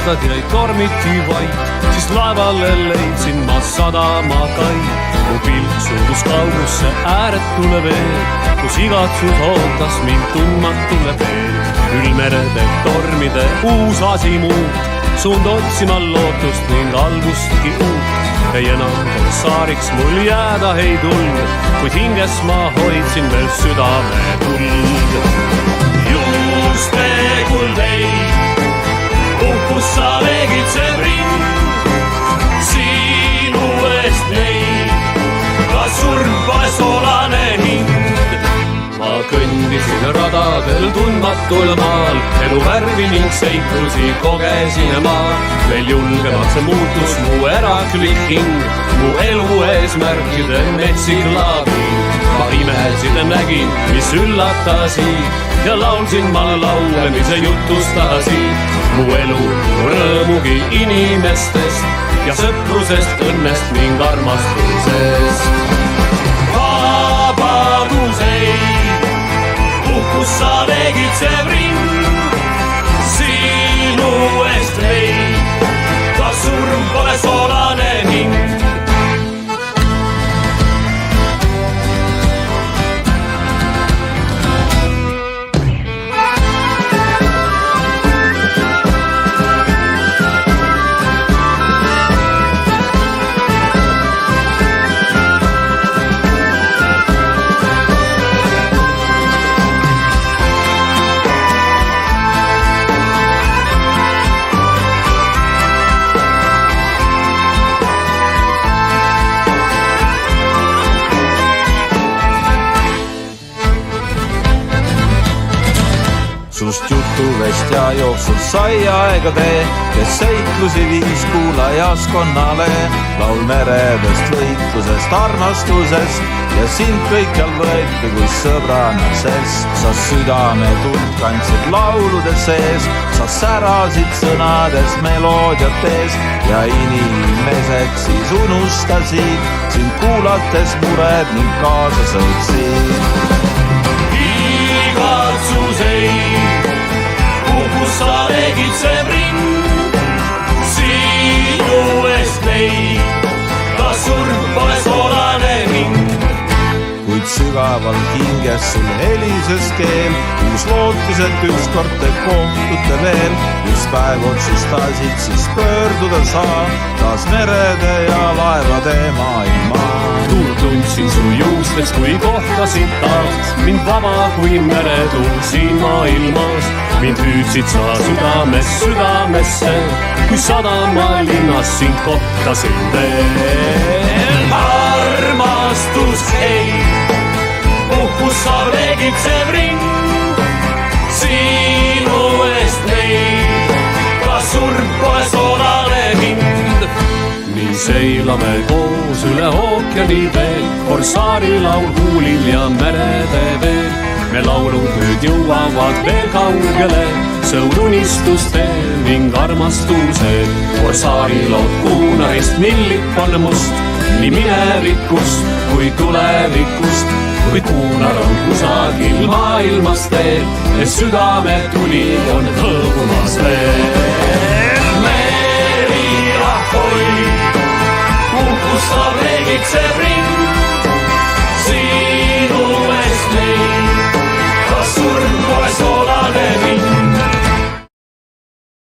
aastad jäid tormiti vaid, siis laevale leidsin ma sadamakai. Mu pilk suudus kaugusse ääretule veel, kus igatsus ootas mind tundmatule veel. Külmerede tormide uus asimuut, suund otsima lootust ning algustki uut. Ei enam saariks mul jääda ei tulnud, kuid hinges ma hoidsin veel südame tuld. Juuste kuldeid, uhkus sa veegitseb ring, sinu eest neid, ka surm pole soolane hind. Ma kõndisin radadel tundmatul maal, elu värvi ning seiklusi kogesin maal. Veel julgemaks muutus mu eraklik hing, mu elu eesmärkide metsik laading. Ma imesid nägin, mis üllatasid ja laulsin ma laule, mis jutustasid. Mu elu rõõmugi inimestest ja sõprusest, õnnest ning armastusest. Vabaduseid, uhkus sa veegitseb ring, sinu eest leid, ka surm pole soolane hind. Sust jutuvest ja jooksult sai aega tee, kes seiklusi viis kuulajaskonnale. Laul meredest, võitlusest, armastusest ja sind kõikjal võeti kui sõbrana sest. Sa südame tuld kandsid laulude sees, sa särasid sõnades meloodiates ja inimesed siis unustasid sind kuulates mured ning kaasa sõitsid. Igatsuseid, uhkus sa veegitseb ring, sinu eest neid, ka surm pole soolane hind. Kuid sügaval hinges sul helises keel, uus lootus, et ükskord te kohtute veel. Just päev otsustasid siis pöörduda sa taas merede ja laevade maailma. Tuul tundsin su juustest, kui kohtasid taas mind vaba kui meretuul siin maailmas. Mind hüüdsid sa südamesse, kui sadama linnas sind kohtasin veel. Armastus ei, uhkus sa veegitseb ring, sinu eest neid, ka surm pole soolane hind. Nii seilame koos üle ookeani veel, korsaari laul huulil ja merede veel. Me laulud nüüd jõuavad veel kaugele, sõuruunistuste ning armastuse. Korsaari lood kuunarist millip on must, nii minevikust kui tulevikust. Kuid kuunar on kusagil maailmas teel, südame tuli